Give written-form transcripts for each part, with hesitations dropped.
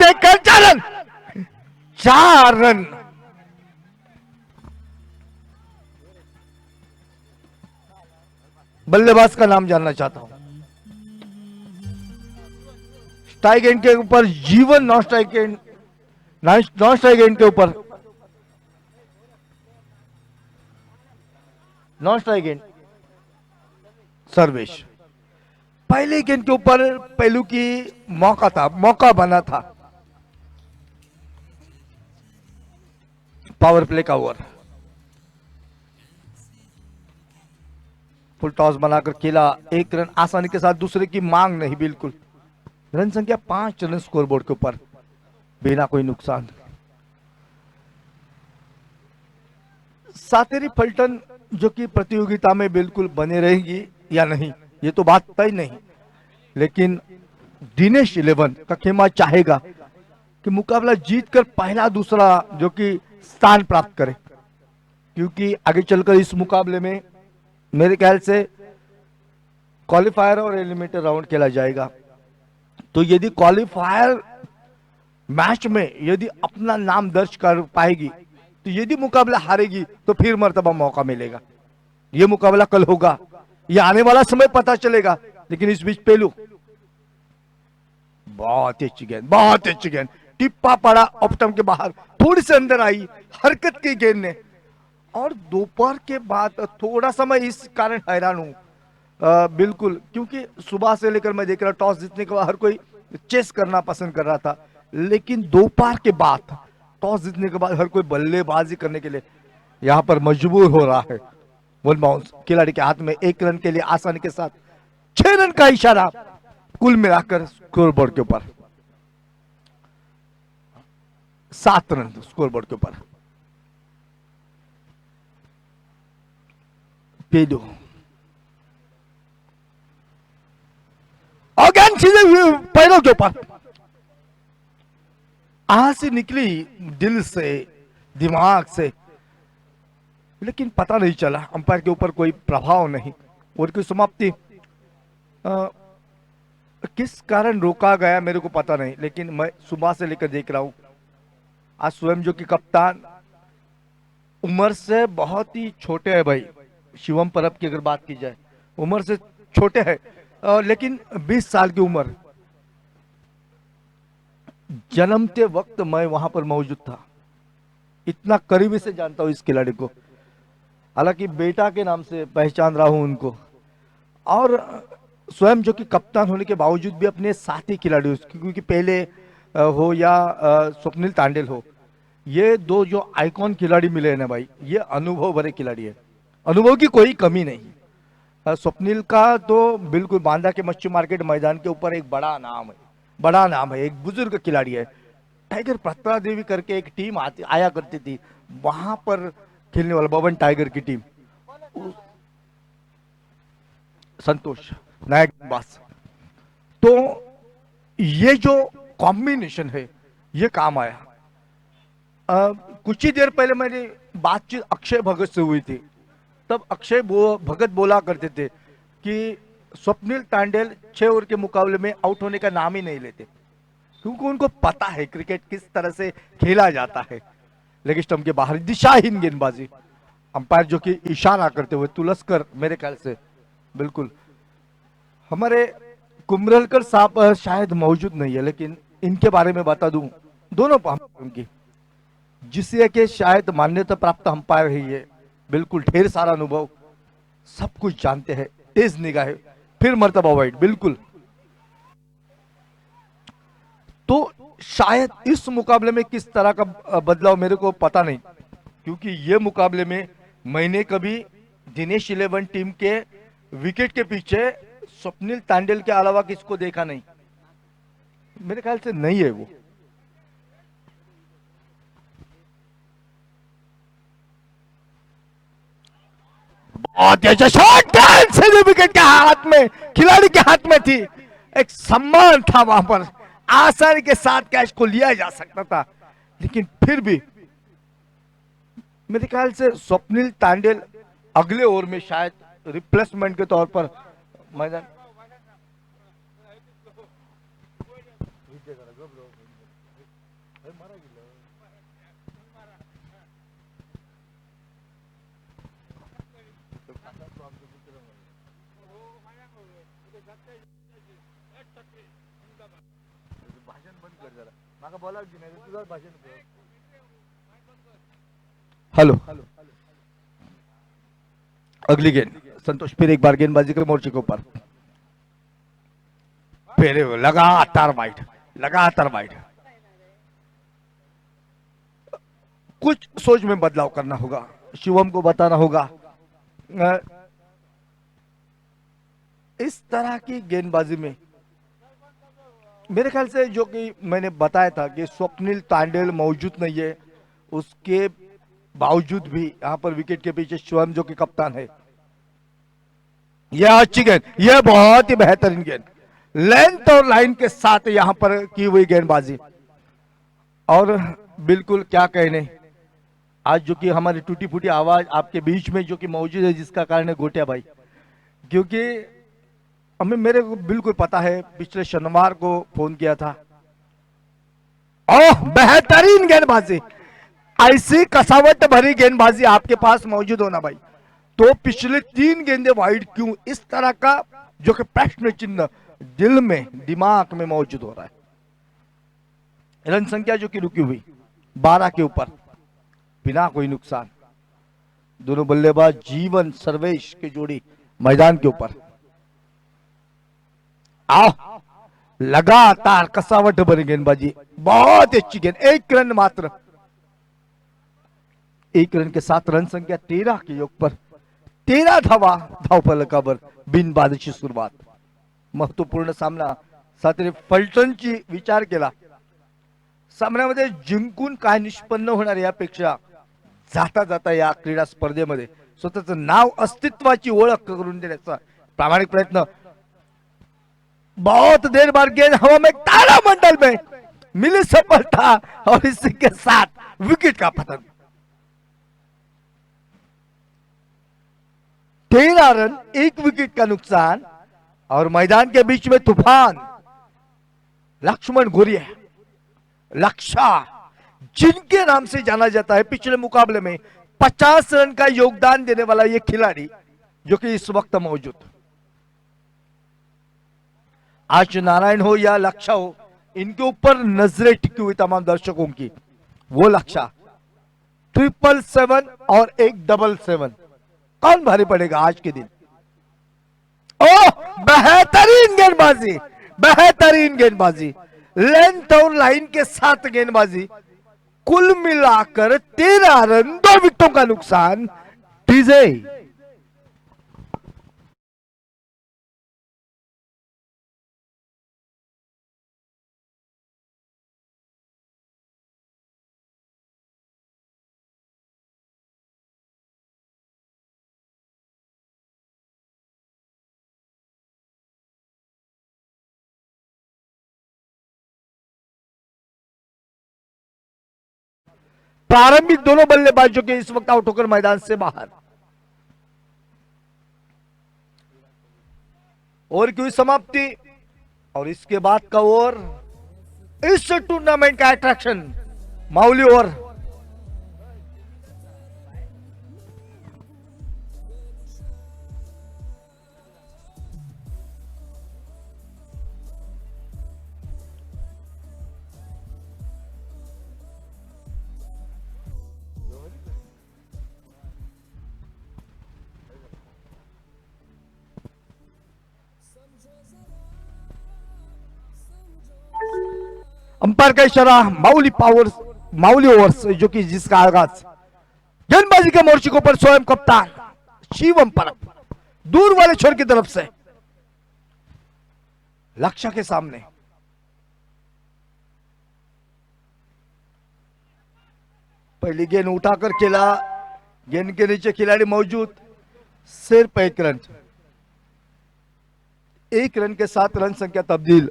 देखकर 4 run, 4 run. बल्लेबाज का नाम जानना चाहता हूं। स्ट्राइक एंड के ऊपर जीवन, non strike and, non strike and के ऊपर, नॉन स्ट्राइक एंड सर्वेश। पहले गेंद के ऊपर पहलू की मौका था, मौका बना था। पावर प्ले का ओवर, फुल टॉस बनाकर खेला, 1 रन आसानी के साथ, दूसरे की मांग नहीं, बिल्कुल। रन संख्या 5 रन स्कोरबोर्ड के ऊपर, बिना कोई नुकसान। सातेरी फलटन जो कि प्रतियोगिता में बिल्कुल बने रहेगी या नहीं, ये तो बात तय नहीं, लेकिन दिनेश 11 का खेमा चाहेगा कि मुकाबला जीतकर पहला दूसरा जो कि स्थान प्राप्त करे, क्योंकि आगे चलकर इस मुकाबले में मेरे ख्याल से क्वालिफायर और एलिमिनेटर राउंड खेला जाएगा। तो यदि क्वालिफायर मैच में यदि अपना नाम दर्ज कर पाएगी, तो यदि मुकाबला हारेगी तो फिर मर्तबा मौका मिलेगा। यह मुकाबला कल होगा, यह आने वाला समय पता चलेगा। लेकिन इस बीच पेलू, बहुत अच्छी गेंद, बहुत अच्छी गेंद, टिप्पा पड़ा ऑप्टम के बाहर, थोड़ी से अंदर आई, हरकत की गेंद ने। और दोपहर के बाद थोड़ा सा मैं इस कारण हैरान हूं, बिल्कुल, क्योंकि सुबह से लेकर मैं देख रहा टॉस जीतने के बाद हर कोई चेस करना पसंद कर रहा था, लेकिन दोपहर के बाद टॉस जीतने के बाद हर कोई बल्लेबाजी करने के लिए यहां पर मजबूर हो रहा है। वन बाउंस खिलाड़ी के हाथ में, 1 रन के लिए आसानी के साथ 6 रन का इशारा, कुल मिलाकर स्कोरबोर्ड के ऊपर 7 रन स्कोरबोर्ड के ऊपर। पेडो और गेंद सीधे पैरों के ऊपर, आह से निकली, दिल से, दिमाग से, लेकिन पता नहीं चला, अंपायर के ऊपर कोई प्रभाव नहीं। और की समाप्ति किस कारण रोका गया मेरे को पता नहीं, लेकिन मैं सुबह से लेकर देख रहा हूं। आज स्वयं जो कि कप्तान उम्र से बहुत ही छोटे है भाई, शिवम परब की अगर बात की जाए उम्र से छोटे है, लेकिन 20 साल की उम्र, जन्मते वक्त मैं वहां पर मौजूद था, इतना करीबी से जानता हूं इस खिलाड़ी को। हालांकि बेटा के नाम से पहचान रहा हूं उनको, और स्वयं जो कि कप्तान होने के बावजूद भी अपने साथी खिलाड़ी, क्योंकि पहले हो या स्वप्निल तांडेल हो, ये दो जो आइकॉन खिलाड़ी मिले हैं ना भाई, ये अनुभव भरे खिलाड़ी है, अनुभव की कोई कमी नहीं। स्वप्निल का तो बिल्कुल बांदा के मच्छी मार्केट मैदान के ऊपर एक बड़ा नाम है, बड़ा नाम है, एक बुजुर्ग खिलाड़ी है। टाइगर पत्रा देवी करके एक टीम आया करती थी, वहां पर खेलने वाला बबन टाइगर की टीम, संतोष नायक बास। तो ये जो कॉम्बिनेशन है ये काम आया। कुछ ही देर पहले मेरी बातचीत अक्षय भगत से हुई थी, तब अक्षय भगत बोला करते थे कि स्वप्निल तांडेल 6 ओवर के मुकाबले में आउट होने का नाम ही नहीं लेते, क्योंकि उनको पता है क्रिकेट किस तरह से खेला जाता है। लेग स्टंप के बाहर दिशाहीन गेंदबाजी, अंपायर जो कि इशारा करते हुए तुलसकर, मेरे ख्याल से बिल्कुल, हमारे कुमरलकर साहब शायद मौजूद नहीं है, लेकिन इनके बारे में बता दूं, दोनों उनकी जिससे कि शायद मान्यता प्राप्त अंपायर है ये, बिल्कुल ढेर सारा अनुभव, सब कुछ जानते हैं, तेज निगाह, फिर मर्तबा वाइड, बिल्कुल। तो शायद इस मुकाबले में किस तरह का बदलाव मेरे को पता नहीं, क्योंकि ये मुकाबले में मैंने कभी दिनेश 11 टीम के विकेट के पीछे स्वप्निल तांडेल के अलावा किसको देखा नहीं, मेरे ख्याल से नहीं है वो। बहुत अच्छा शॉट, सीधे विकेट के हाथ में, खिलाड़ी के हाथ में थी, एक सम्मान था वहां पर, आसानी के साथ कैच को लिया जा सकता था, लेकिन फिर भी मेरे ख्याल से स्वप्निल तांडेल अगले ओवर में शायद रिप्लेसमेंट के तौर पर मैदान। हेलो, अगली गेंद संतोष, फिर एक बार गेंदबाजी के मोर्चे के ऊपर, फिर लगातार वाइड, लगातार वाइड। कुछ सोच में बदलाव करना होगा, शिवम को बताना होगा। अ, इस तरह की गेंदबाजी में मेरे ख्याल से, जो कि मैंने बताया था कि स्वप्निल तांडेल मौजूद नहीं है, उसके बावजूद भी यहां पर विकेट के पीछे शिवम जो कि कप्तान है। यह अच्छी गेंद, यह बहुत ही बेहतरीन गेंद, लेंथ और लाइन के साथ यहां पर की हुई गेंदबाजी। और बिल्कुल क्या कहने, आज जो कि हमारी टूटी फूटी आवाज आपके बीच में जो कि मौजूद है, जिसका कारण है गोटिया भाई। क्योंकि हमें, मेरे को बिल्कुल पता है, पिछले शनिवार को फोन किया था। ओह, बेहतरीन गेंदबाजी, ऐसी कसावट भरी गेंदबाजी आपके पास मौजूद होना भाई, तो पिछले 3 गेंदे वाइड क्यों, इस तरह का जो कि प्रश्न चिन्ह दिल में, दिमाग में मौजूद हो रहा है। रन संख्या जो कि रुकी हुई 12 के ऊपर, बिना कोई नुकसान। दोनों बल्लेबाज जीवन सर्वेश की जोड़ी मैदान के ऊपर। आओ, लगातार कसावट भरी गेंदबाजी, बहुत अच्छी गेंद, 1 रन मात्र। 1 रन के साथ रन संख्या 13 के योग पर 13 धावा धावफलकावर, बिनबादची सुरुवात। महत्वपूर्ण सामना साथीने फलटणची विचार केला, सामन्यामध्ये जिंकून काय निष्पन्न होणार यापेक्षा जाता जाता या क्रीडा स्पर्धेमध्ये स्वतःचं नाव, अस्तित्वाची ओळख करून देण्याचा प्रामाणिक प्रयत्न। बहुत देर बाद गेंद हवा में, तारामंडल में मिली सफलता, और इसी के साथ विकेट का पतन। 13 रन, 1 विकेट का नुकसान, और मैदान के बीच में तूफान। लक्ष्मण घोरिया, लक्षा, जिनके नाम से जाना जाता है, पिछले मुकाबले में 50 रन का योगदान देने वाला ये खिलाड़ी जो कि इस वक्त मौजूद। आज नारायण हो या लक्षा हो, इनके ऊपर नजरें टिकी हुई तमाम दर्शकों की। वो लक्षा 777 और एक 777, कौन भारी पड़ेगा आज के दिन। ओह, बेहतरीन गेंदबाजी, बेहतरीन गेंदबाजी, लेंथ और लाइन के साथ गेंदबाजी। कुल मिलाकर 13 रन, 2 विकेटों का नुकसान। डीजे प्रारंभिक दोनों बल्लेबाजों के इस वक्त आउट होकर मैदान से बाहर। ओवर की समाप्ति, और इसके बाद का ओवर इस टूर्नामेंट का अट्रैक्शन, माउली ओवर। अंपायर का इशारा, माउली पावर्स, माउली ओवर्स, जो कि जिसका आगाज गेंदबाजी के मोर्चे के ऊपर स्वयं कप्तान शिवम परब, दूर वाले छोर की तरफ से लक्ष्य के सामने। पहली गेंद उठाकर खेला, गेंद के नीचे खिलाड़ी मौजूद, सिर्फ 1 रन। 1 रन के साथ रन संख्या तब्दील,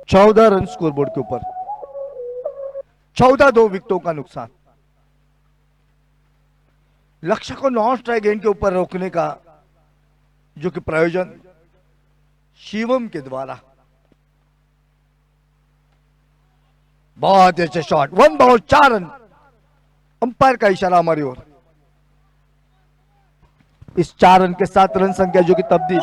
14 रन स्कोरबोर्ड के ऊपर, 14, 2 विकेटों का नुकसान। लक्ष्य को नॉन स्ट्राइक गेंद के ऊपर रोकने का जो कि प्रयोजन शिवम के द्वारा, बहुत अच्छे शॉट, 1 बॉल 4 रन। अंपायर का इशारा हमारी ओर। इस 4 रन के साथ रन संख्या जो कि तब्दील।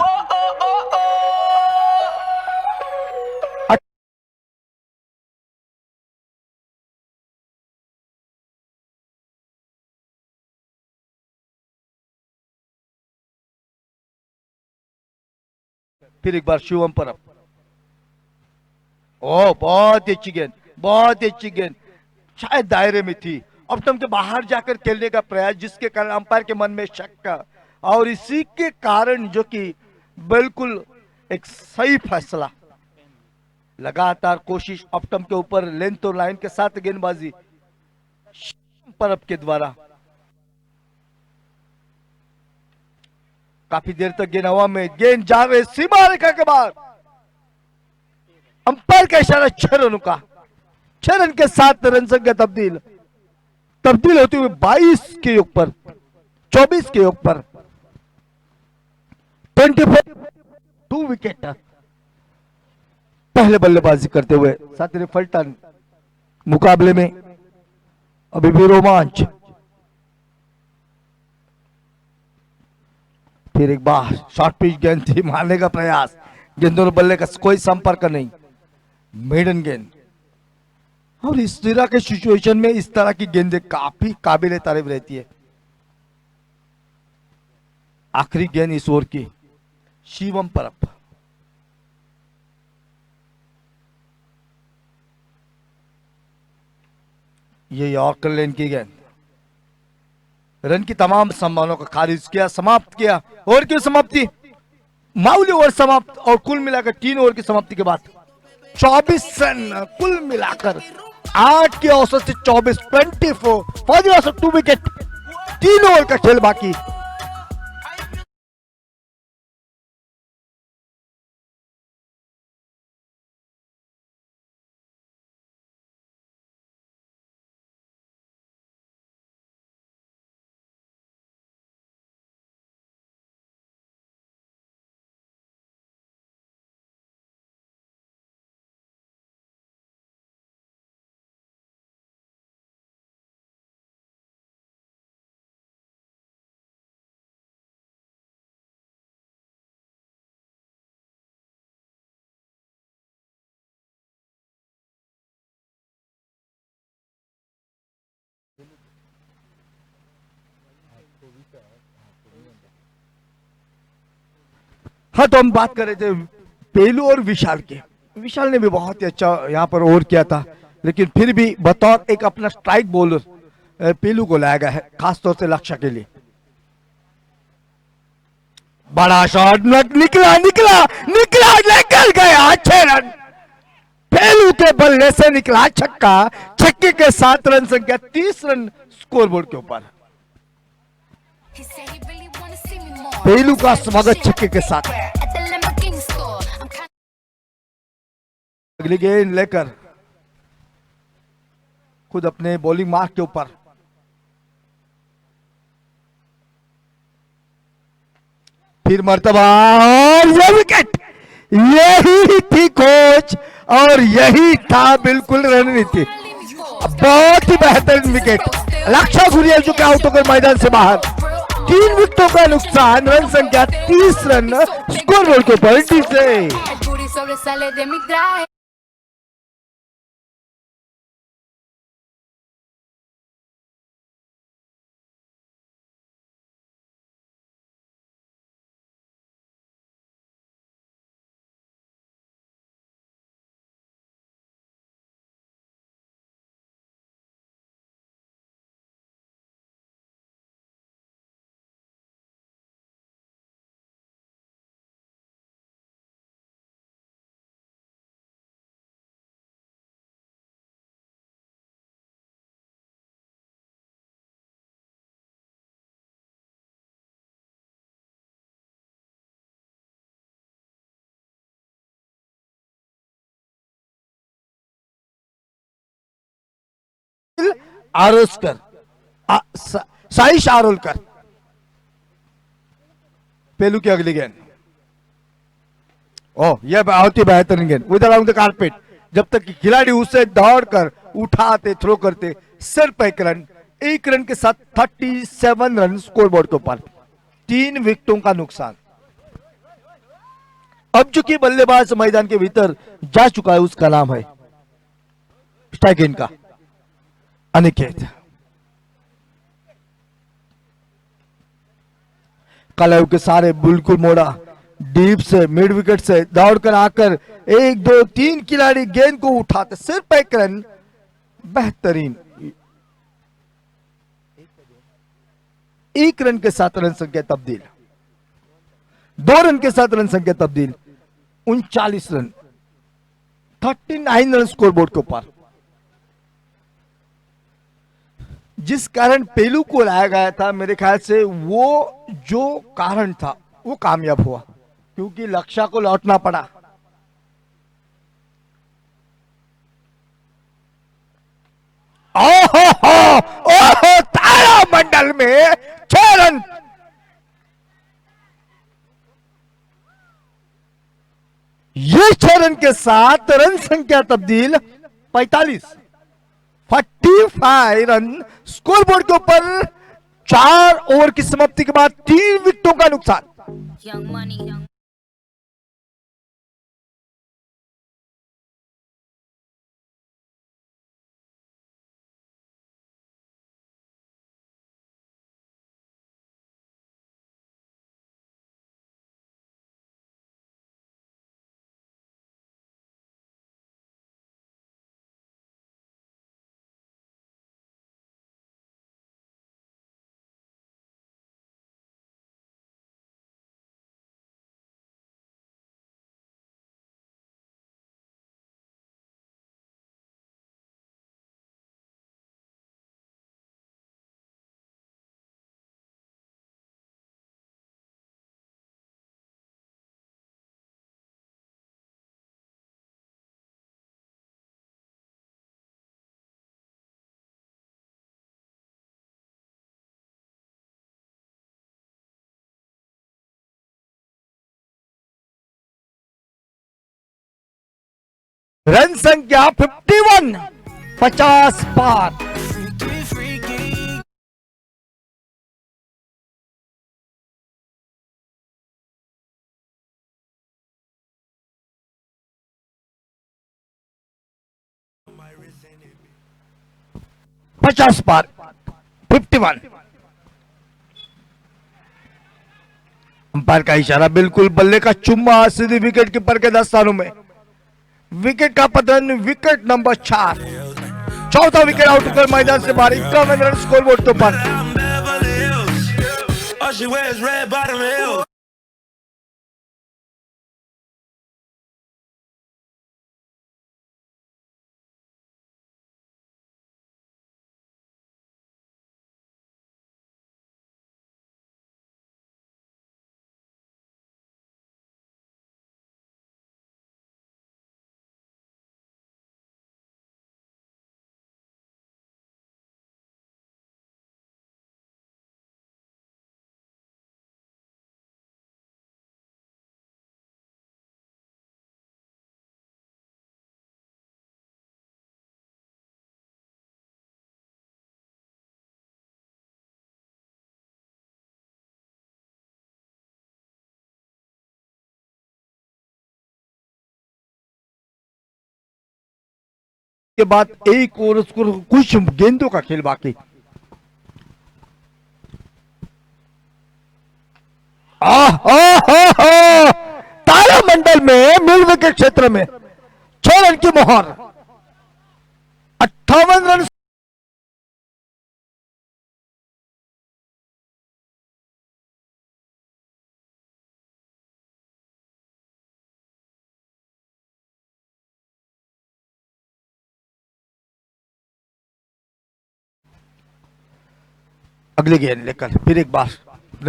फिर एक बार शिवम परब। ओ बहुत अच्छी गेंद, बहुत अच्छी गेंद, शायद दायरे में थी। अब तुम के बाहर जाकर खेलने का प्रयास, जिसके कारण अंपायर के मन में शक का, और इसी के कारण जो कि बिल्कुल एक सही फैसला। लगातार कोशिश अपटम के ऊपर लेंथ और लाइन के साथ गेंदबाजी परब के द्वारा। काफी देर तक गेंद हवा में, गेंद जा रहे सीमा रेखा के बाहर। अंपायर का इशारा 6 रनों का। 6 रन के साथ रन संख्या तब्दील होते हुए 22 के योग पर, 24 के योग पर 24 2 विकेट। पहले बल्लेबाजी करते हुए साथी फल्टन मुकाबले में अभी भी रोमांच। फिर एक बार शॉर्ट पिच गेंद थी, मारने का प्रयास, गेंद दोनों बल्ले का कोई संपर्क नहीं, मेडन गेंद। और इस तरह के सिचुएशन में इस तरह की गेंदें काफी काबिल तारीफ रहती है। आखिरी गेंद इस ओवर की, शिवम परब। ये यॉर्कर लेन की गेंद, रन की तमाम संभावनाओं को खारिज किया, समाप्त किया। ओवर की समाप्ति, मामूली ओवर समाप्त, और कुल मिलाकर 3 ओवर की समाप्ति के बाद 24 रन कुल मिलाकर, 8 की औसत से 24, 24 फौजी औसत 2 विकेट, 3 ओवर का खेल बाकी। हाँ, तो हम बात कर रहे थे पेलू और विशाल के। विशाल ने भी बहुत ही अच्छा यहाँ पर ओवर किया था, लेकिन फिर भी बतौर एक अपना स्ट्राइक बॉलर पेलू को लाया गया है, खासतौर से लक्ष्य के लिए। बड़ा शॉट निकला निकला निकला, निकल गया, 6 रन। पेलू के बल्ले से निकला छक्का, छक्के के साथ रन संख्या 30 रन स्कोरबोर्ड के ऊपर। पेलू का स्वागत छक्के के साथ। अगली गेंद लेकर खुद अपने बॉलिंग मार्क के ऊपर, फिर मर्तबा, और ये विकेट, यही थी कोच और यही था बिल्कुल रणनीति। बहुत ही बेहतरीन विकेट। लक्ष्य गुरियल जो कि आउट होकर मैदान से बाहर, 3 विकेटों का नुकसान, रन संख्या 30 रन स्कोरबोर्ड के ऊपर से। आरोस्कर, साइश आरोलकर। पेलू की अगली गेंद, ओह यह बहुत ही बेहतरीन गेंद, विद अराउंड द कारपेट। जब तक कि खिलाड़ी उससे दौड़कर उठाते, थ्रो करते, सिर्फ एक रन, एक रन के साथ 37 रन स्कोरबोर्ड के ऊपर, 3 विकेटों का नुकसान। अब चूंकि बल्लेबाज मैदान के भीतर जा चुका है, उसका नाम है स्ट्राइक इन का अनिकेत। कलव के सारे बिल्कुल मोड़ा, डीप से मिड विकेट से दौड़कर आकर 1 2 3 खिलाड़ी गेंद को उठाते, सिर्फ एक रन, बेहतरीन, 1 रन के साथ रन संख्या तब्दील, 2 रन के साथ रन संख्या तब्दील, 39 रन, 39 रन स्कोरबोर्ड के ऊपर। जिस कारण पेलू को लाया गया था, मेरे ख्याल से वो जो कारण था वो कामयाब हुआ, क्योंकि लक्ष्य को लौटना पड़ा। ओहो हो, ओहो, तारामंडल में 6 रन, ये 6 रन के साथ रन संख्या तब्दील 45 रन स्कोरबोर्ड के ऊपर। 4 ओवर की समाप्ति के बाद 3 विकेटों का नुकसान। रन संख्या 51, 50 पार। पचास पार, 51। अंपायर का इशारा, बिल्कुल बल्ले का चुम्मा सीधी विकेट कीपर के दस्तानों में। विकेट का पतन, विकेट नंबर 4, चौथा विकेट आउट होकर मैदान से बाहर। 51 रन स्कोरबोर्ड के ऊपर। के बाद एक और उसको कुछ गेंदों का खेल बाकी। तारामंडल में मिड विकेट क्षेत्र में 6 रन की मोहर, 58 रन। अगली गेंद लेकर फिर एक बार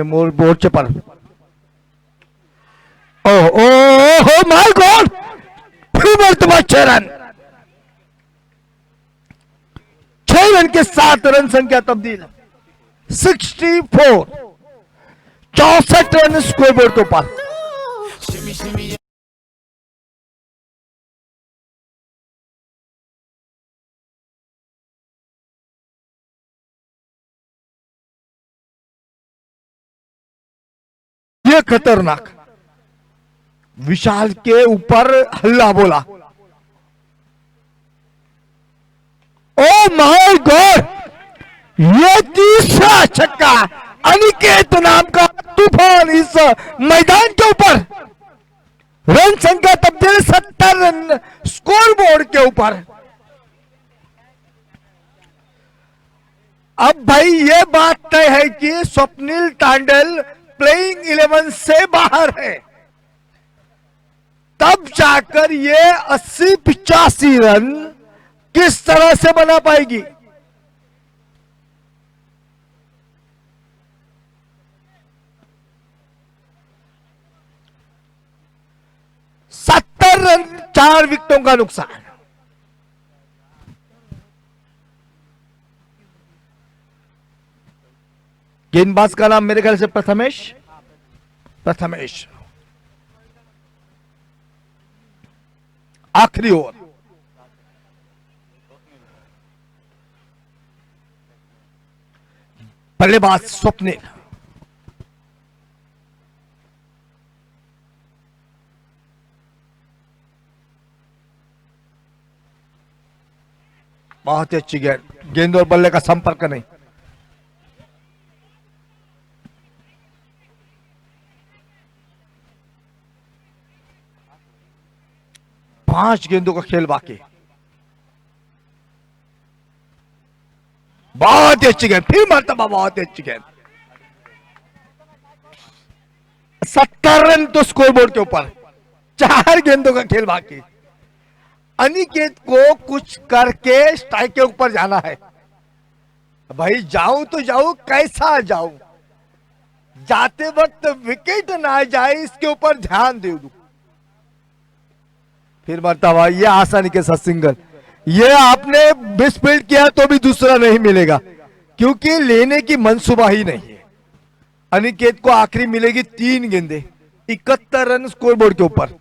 मोर्चे पर। ओह ओह माय गॉड, फिर मरतबा 6 रन, 6 रन के साथ रन संख्या तब्दील 64, 64 रन स्कोरबोर्ड के ऊपर। ये खतरनाक। विशाल के ऊपर हल्ला बोला। ओ माय गॉड, ये तीसरा छक्का अनिकेत नाम का तूफान इस मैदान के ऊपर। रन संख्या तब्दील 70 रन स्कोर बोर्ड के ऊपर। अब भाई ये बात तय है कि स्वप्निल तांडल प्लेइंग 11 से बाहर है, तब जाकर ये 80-85 रन किस तरह से बना पाएगी। रन 4 विकेटों का नुकसान। गेंदबाज का नाम मेरे ख्याल से प्रथमेश। आखिरी ओवर। बल्लेबाज स्वप्निल। बहुत ही अच्छी गेंद और बल्ले का संपर्क नहीं। पांच गेंदों का खेल बाकी। बहुत ही अच्छी गेंद, फिर मरतबा बहुत ही अच्छी गेंद। 70 रन तो स्कोरबोर्ड के ऊपर, 4 गेंदों का खेल बाकी। अनिकेत को कुछ करके स्ट्राइक के ऊपर जाना है। भाई जाऊं तो जाऊं, कैसा जाऊं, जाते वक्त विकेट ना जाए इसके ऊपर ध्यान दे दूं। फिर मरतबा ये आसानी के साथ सिंगल। ये आपने मिस फील्ड किया तो भी दूसरा नहीं मिलेगा, क्योंकि लेने की मंसूबा ही नहीं है। अनिकेत को आखिरी मिलेगी 3 गेंदें, 71 रन स्कोरबोर्ड के ऊपर।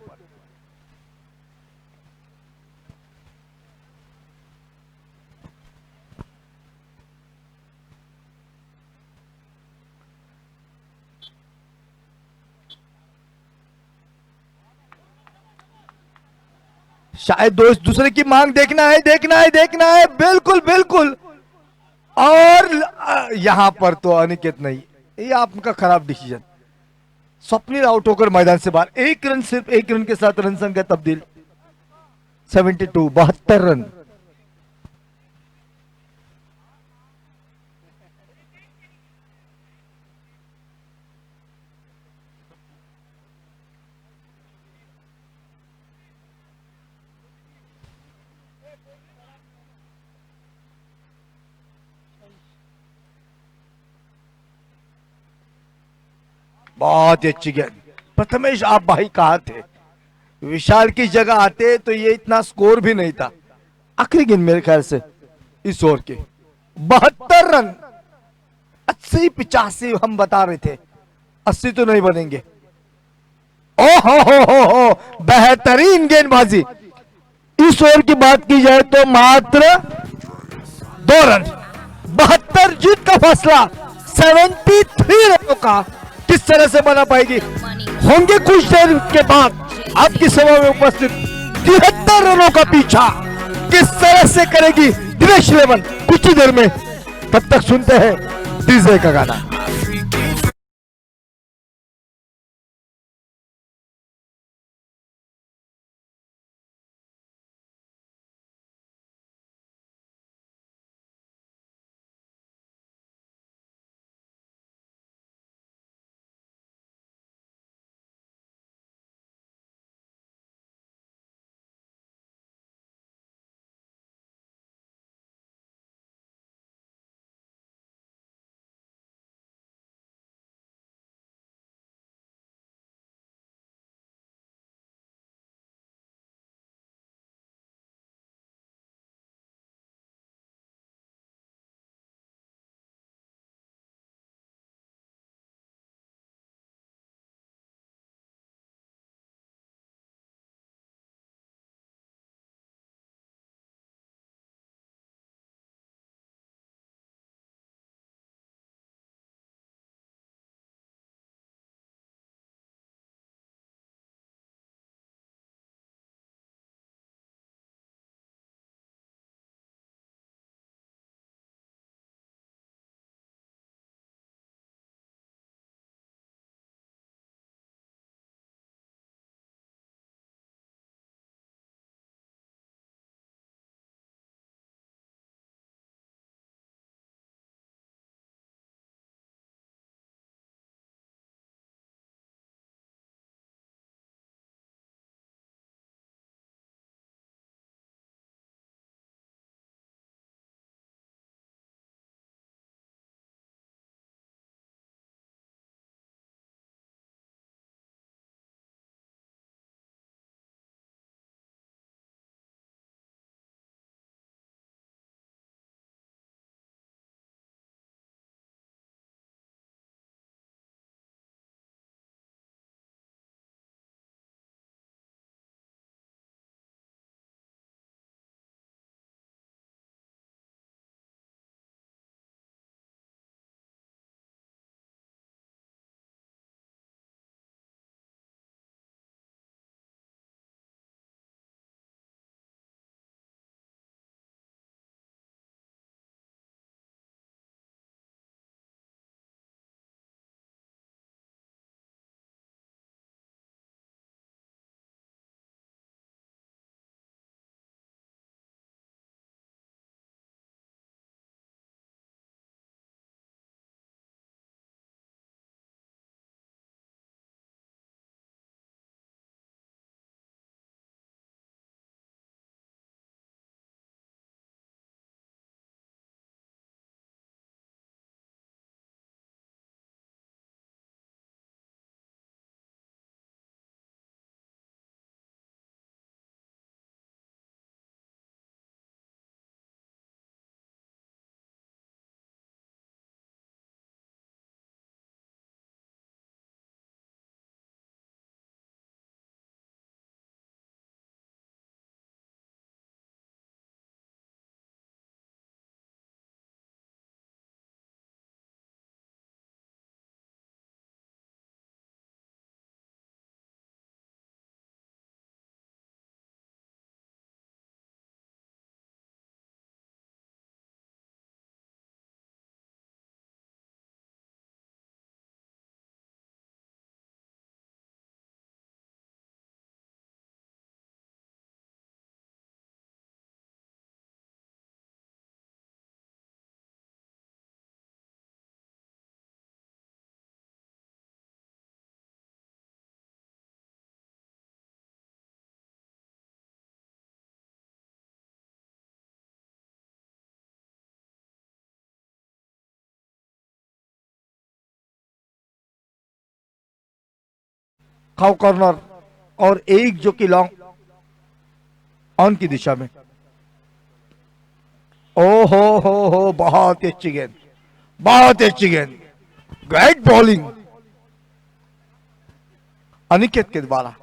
शायद दूसरे की मांग देखना है। बिल्कुल बिल्कुल। और यहां पर तो अनिकेत नहीं, ये आपका खराब डिसीजन। स्वप्निल आउट होकर मैदान से बाहर। 1 रन, सिर्फ 1 रन के साथ रन संख्या तब्दील 72, 72 रन। बहुत ही अच्छी गेंद। प्रथमेश आप भाई कहां थे? विशाल की जगह आते तो ये इतना स्कोर भी नहीं था। आखिरी गेंद मेरे ख्याल से इस ओवर के। 72 रन। 80-85 हम बता रहे थे, 80 तो नहीं बनेंगे। ओहो हो, बेहतरीन गेंदबाजी। इस ओवर की बात की जाए तो मात्र 2 रन। 72 जीत का फैसला 73 रनों का किस तरह से बना पाएगी। होंगे कुछ देर के बाद आपकी सभा में उपस्थित 73 रनों का पीछा किस तरह से करेगी दिनेश 11 कुछ ही देर में। तब तक सुनते हैं डीजे का गाना। खाओ कॉर्नर और एक जो कि लॉन्ग ऑन की दिशा में। ओ हो, बहुत ही अच्छी गेंद, बहुत ही अच्छी गेंद, ग्रेट बॉलिंग अनिकेत के द्वारा।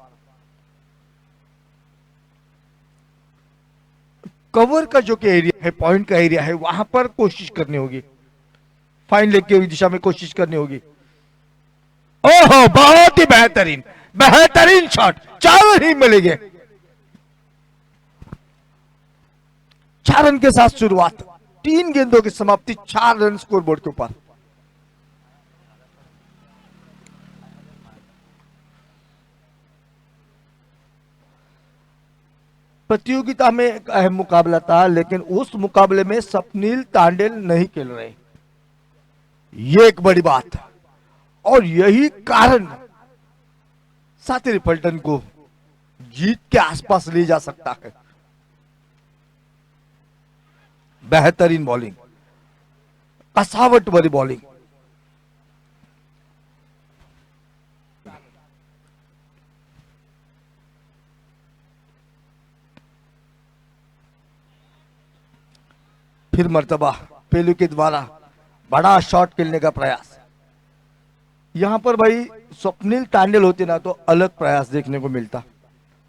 कवर का जो कि एरिया है, पॉइंट का एरिया है, वहां पर कोशिश करनी होगी, फाइन लेग की दिशा में कोशिश करनी होगी। ओहो, बहुत ही बेहतरीन, बेहतरीन शॉट, 4 रन ही मिलेंगे। 4 रन के साथ शुरुआत, 3 गेंदों की समाप्ति, 4 रन स्कोर बोर्ड के ऊपर। प्रतियोगिता में एक अहम मुकाबला था, लेकिन उस मुकाबले में स्वप्निल तांडेल नहीं खेल रहे, ये एक बड़ी बात है और यही कारण साथी रिपल्टन को जीत के आसपास ले जा सकता है। बेहतरीन बॉलिंग, कसावट वाली बॉलिंग। फिर मर्तबा पेलू के द्वारा बड़ा शॉट खेलने का प्रयास। यहां पर भाई स्वप्निल तांडेल होते ना तो अलग प्रयास देखने को मिलता,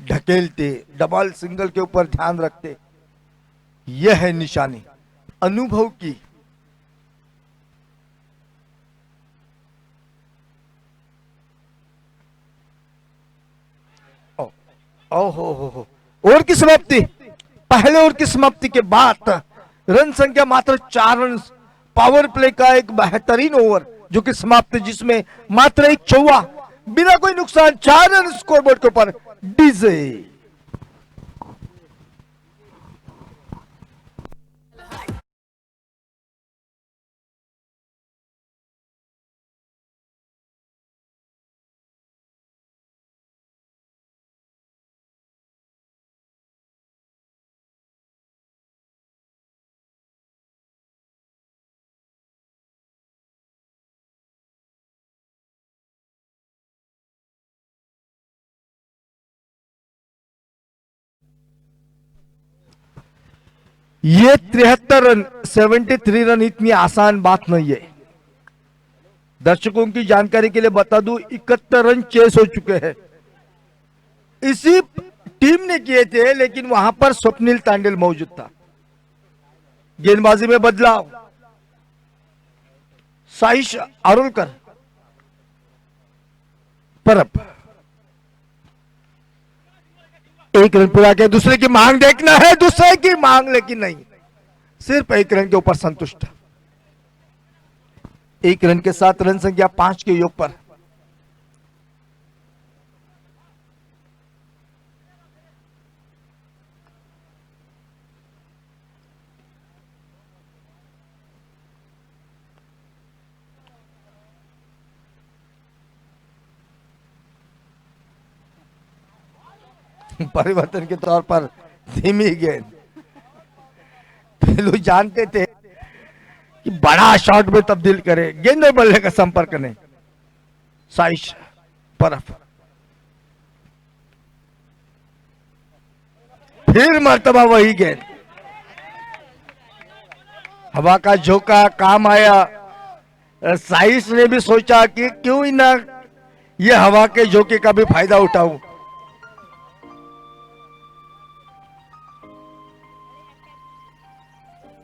ढकेलते, डबल सिंगल के ऊपर ध्यान रखते। यह है निशानी अनुभव की। हो ओवर की समाप्ति, पहले ओवर की समाप्ति के बाद रन संख्या मात्र 4 रन। पावर प्ले का एक बेहतरीन ओवर जो कि समाप्त, जिसमें मात्र एक चौवा, बिना कोई नुकसान, 4 रन स्कोरबोर्ड के ऊपर। डीजे ये 73 रन, 73 रन इतनी आसान बात नहीं है। दर्शकों की जानकारी के लिए बता दूं, 71 रन चेस हो चुके हैं, इसी टीम ने किए थे, लेकिन वहां पर स्वप्निल तांडेल मौजूद था। गेंदबाजी में बदलाव, साइश आरोलकर परब। एक रन पूरा किया, दूसरे की मांग देखना है, दूसरे की मांग, लेकिन नहीं, सिर्फ एक रन के ऊपर संतुष्ट। एक रन के साथ रन संख्या 5 के योग पर। परिवर्तन के तौर पर धीमी गेंद। पहलू जानते थे कि बड़ा शॉट में तब्दील करे, गेंद में बल्ले का संपर्क नहीं। साइश परफ, फिर मर्तबा वही गेंद, हवा का झोंका काम आया। साइश ने भी सोचा कि क्यों ही ना ये हवा के झोंके का भी फायदा उठाऊं।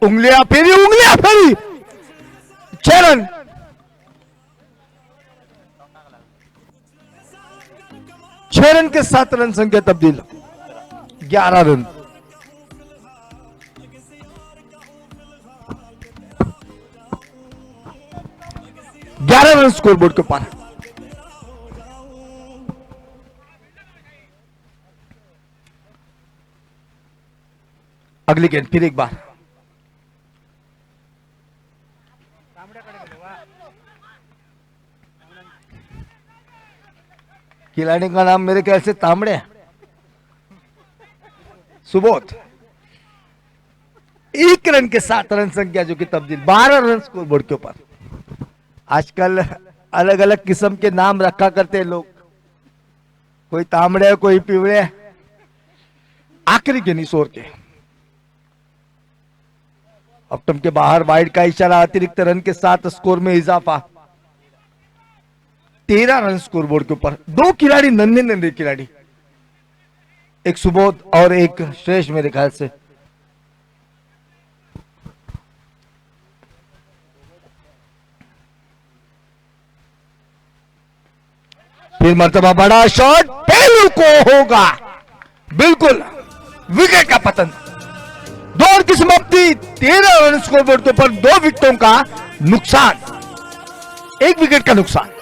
उंगलियां फेरी, उंगलियां फेरी, 6 रन। छह रन के 7 रन संख्या तब्दील, 11 रन। रन स्कोरबोर्ड के पार। अगली गेंद फिर एक बार, खिलाड़ी का नाम मेरे ख्याल से तांबड़े है, सुबोध। 1 रन के 7 रन संख्या जो कि तब्दील, 12 रन स्कोरबोर्ड के ऊपर। आजकल अलग अलग किस्म के नाम रखा करते हैं लोग, कोई तांबड़े कोई पिवड़े। आखिरी गेंद इस ओवर के। ऑप्टम के बाहर वाइड का इशारा, अतिरिक्त रन के साथ स्कोर में इजाफा। 13 रन स्कोर बोर्ड के ऊपर। दो खिलाड़ी नन्हे नन्हे खिलाड़ी, एक सुबोध और एक श्रेष्ठ मेरे ख्याल से। फिर मर्तबा बड़ा शॉट, पहलू को होगा, बिल्कुल विकेट का पतन। दौर की समाप्ति। 13 रन स्कोरबोर्ड के ऊपर, 2 विकेटों का नुकसान, 1 विकेट का नुकसान।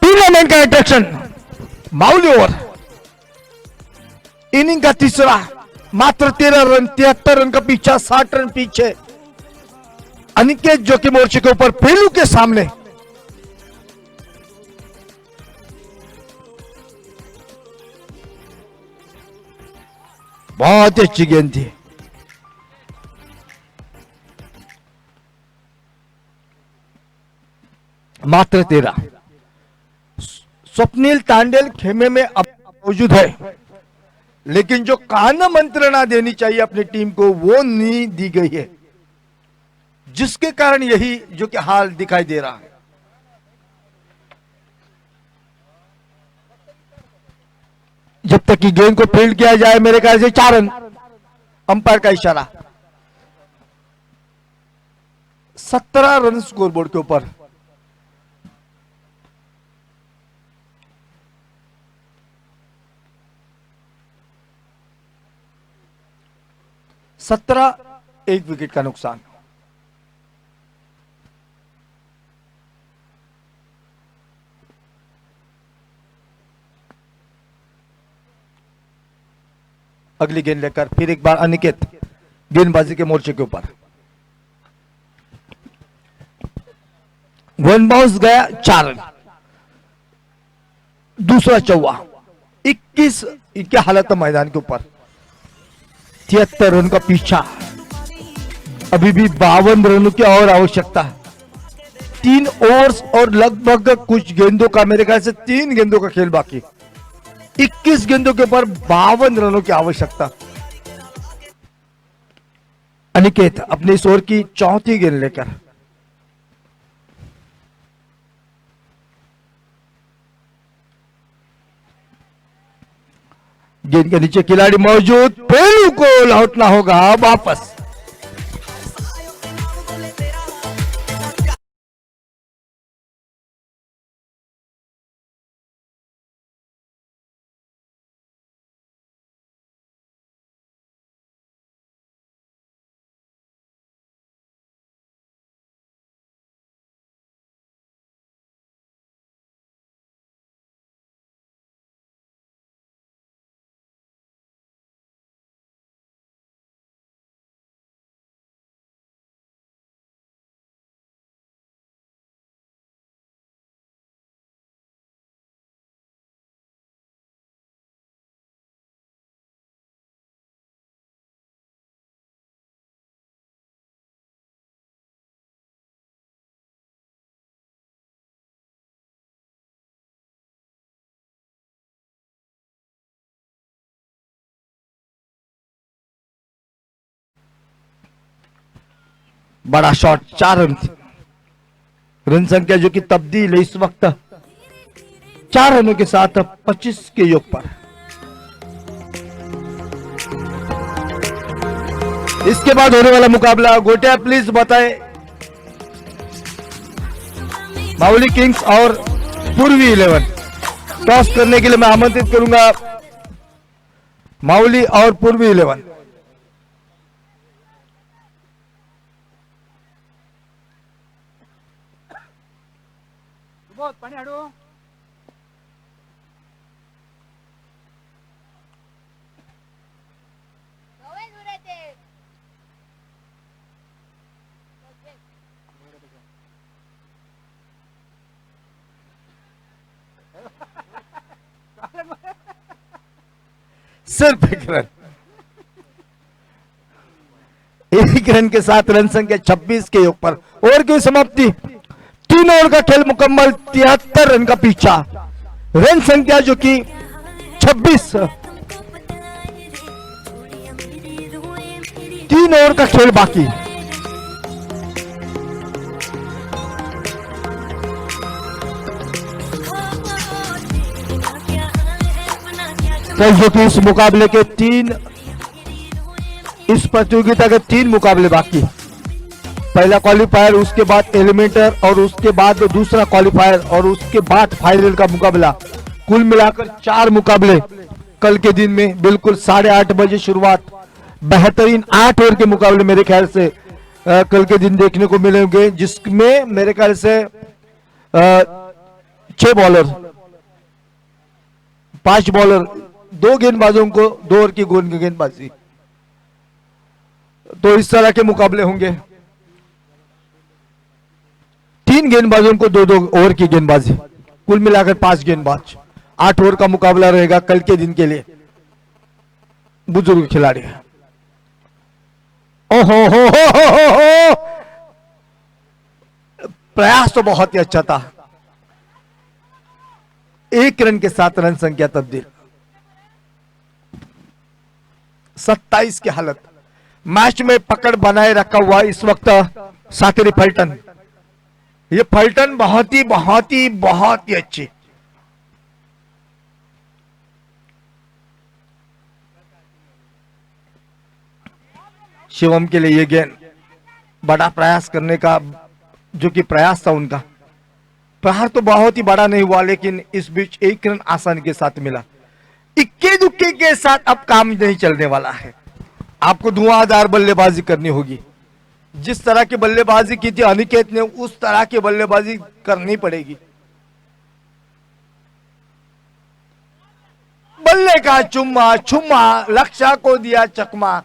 टूर्नामेंट का अट्रैक्शन माउली ओवर। इनिंग का तीसरा, मात्र 13 रन, 73 रन का पीछा, 60 रन पीछे। अनिकेत जो कि मोर्चे के ऊपर पेलू के सामने। बहुत अच्छी गेंद थी। मात्र 13। स्वप्निल तांडेल खेमे में अब मौजूद है, लेकिन जो कान मंत्रणा देनी चाहिए अपनी टीम को वो नहीं दी गई है, जिसके कारण यही जो कि हाल दिखाई दे रहा है। जब तक कि गेंद को फील्ड किया जाए, मेरे ख्याल से 4 रन। अंपायर का इशारा। 17 रन स्कोरबोर्ड के ऊपर। एक विकेट का नुकसान। अगली गेंद लेकर फिर एक बार अनिकेत गेंदबाजी के मोर्चे के ऊपर। वन बाउंस गया, 4 रन। दूसरा चौवा। 21 क्या हालत है मैदान के ऊपर। 73 रन का पीछा, अभी भी 52 रनों की और आवश्यकता है। 3 ओवर्स और लगभग कुछ गेंदों का, मेरे ख्याल से 3 गेंदों का खेल बाकी। 21 गेंदों के ऊपर 52 रनों की आवश्यकता। अनिकेत अपने इस ओवर की चौथी गेंद लेकर। गेंद के नीचे खिलाड़ी मौजूद, पेलू को लौटना होगा वापस। बड़ा शॉट, 4 रन। रन संख्या जो कि तब्दील है इस वक्त 4 रनों के साथ 25 के योग पर। इसके बाद होने वाला मुकाबला गोटिया प्लीज बताए। मावली किंग्स और पूर्वी 11। टॉस करने के लिए मैं आमंत्रित करूंगा मावली और पूर्वी 11। पाणी हाडू सिर्फ एक रन, एक रन के साथ रन संख्या 26 के योग पर ओवर की समाप्ति। 3 ओवर का खेल मुकम्मल, 73 रन का पीछा, रन संख्या जो कि 26। 3 ओवर का खेल बाकी। तो जो कि इस मुकाबले के इस प्रतियोगिता के 3 मुकाबले बाकी। पहला क्वालिफायर, उसके बाद एलिमिनेटर और उसके बाद दूसरा क्वालिफायर और उसके बाद फाइनल का मुकाबला। कुल मिलाकर 4 मुकाबले कल के दिन में। बिल्कुल 8:30 बजे शुरुआत। बेहतरीन 8 ओवर के मुकाबले मेरे ख्याल से कल के दिन देखने को मिलेंगे, जिसमें मेरे ख्याल से 6 बॉलर, 5 बॉलर, 2 गेंदबाजों को 2 ओवर की गेंदबाजी। तो इस तरह के मुकाबले होंगे। 3 गेंदबाजों को 2-2 ओवर की गेंदबाजी, कुल मिलाकर 5 गेंदबाज। 8 ओवर का मुकाबला रहेगा कल के दिन के लिए। बुजुर्ग खिलाड़ी। ओहो हो। प्रयास तो बहुत ही अच्छा था। 1 रन के साथ रन संख्या तब्दील। 27 की हालत। मैच में पकड़ बनाए रखा हुआ इस वक्त साकिरी फल्टन। ये फल्टन बहुत ही अच्छी। शिवम के लिए ये गेंद, बड़ा प्रयास करने का जो कि प्रयास था उनका। प्रहार तो बहुत ही बड़ा नहीं हुआ, लेकिन इस बीच 1 रन आसानी के साथ मिला। इक्के दुक्के के साथ अब काम नहीं चलने वाला है। आपको धुआंधार बल्लेबाजी करनी होगी। जिस तरह की बल्लेबाजी की थी अनिकेत ने, उस तरह की बल्लेबाजी करनी पड़ेगी। बल्ले का चुम्मा लक्ष्य को दिया चकमा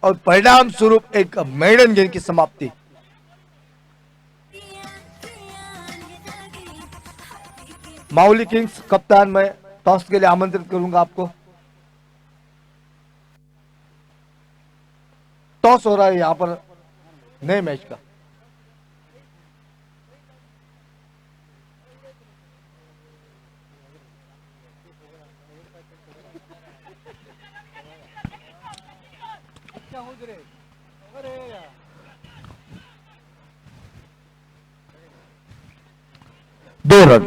और परिणाम स्वरूप एक मेडन गेंद की समाप्ति। माउली किंग्स कप्तान, मैं टॉस के लिए आमंत्रित करूंगा आपको। टॉस हो रहा है यहां पर नए मैच का। दो रन।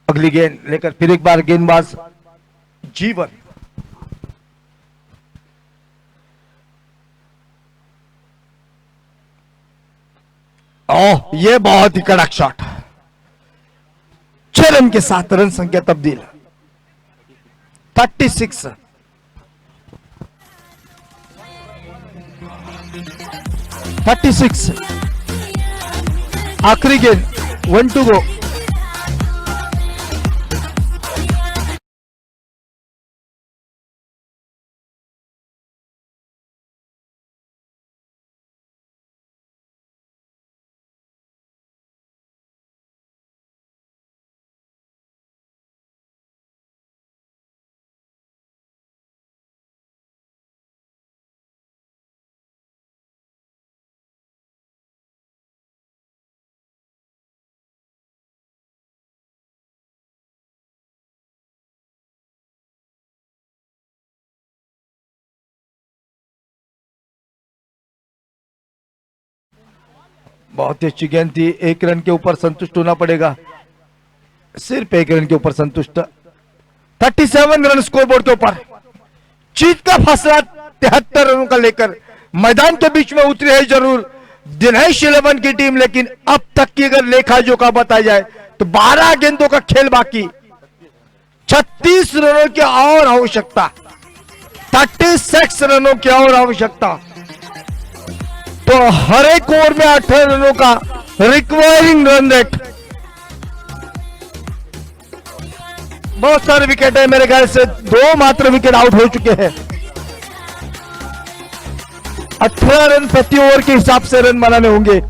अगली गेंद लेकर फिर एक बार गेंदबाज जीवन। ओह, ये बहुत ही कड़क शॉट। 6 रन के साथ रन संख्या तब्दील। 36। आखिरी गेंद, 1 टू गो। बहुत ही अच्छी गेंद थी, 1 रन के ऊपर संतुष्ट होना पड़ेगा, सिर्फ 1 रन के ऊपर संतुष्ट। 37 रन स्कोरबोर्ड के ऊपर, जीत का फासला 73 रनों का लेकर मैदान के बीच में उतरी है जरूर दिनेश 11 की टीम, लेकिन अब तक की अगर लेखा जोखा बताया जाए तो 12 गेंदों का खेल बाकी, 36 रनों की और आवश्यकता, 36 रनों की और आवश्यकता। तो हर एक ओवर में 18 रनों का रिक्वायरिंग रन रेट। बहुत सारे विकेट है, मेरे ख्याल से 2 मात्र विकेट आउट हो चुके हैं। 18 रन प्रति ओवर के हिसाब से रन बनाने होंगे।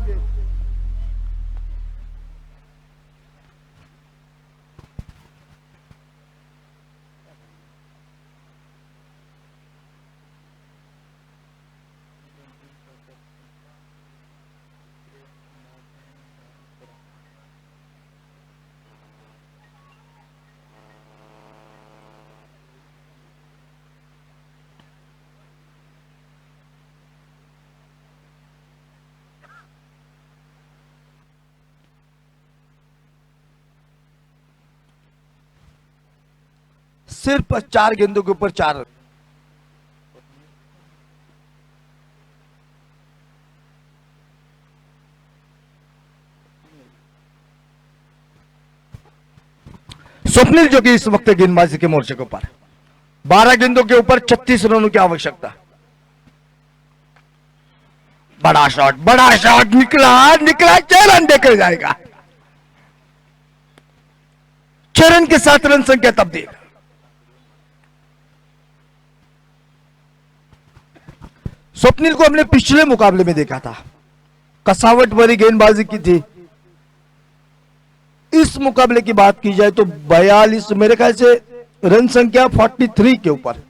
सिर्फ 4 गेंदों के ऊपर 4 रन। स्वप्निल जो कि इस वक्त गेंदबाजी के मोर्चे के ऊपर 12 गेंदों के ऊपर 36 रनों की आवश्यकता। बड़ा शॉट निकला निकला, 6 रन देकर जाएगा। 6 रन के साथ रन संख्या तब्दील। स्वप्निल को हमने पिछले मुकाबले में देखा था, कसावट भरी गेंदबाजी की थी। इस मुकाबले की बात की जाए तो 42, मेरे ख्याल से रन संख्या 43 के ऊपर,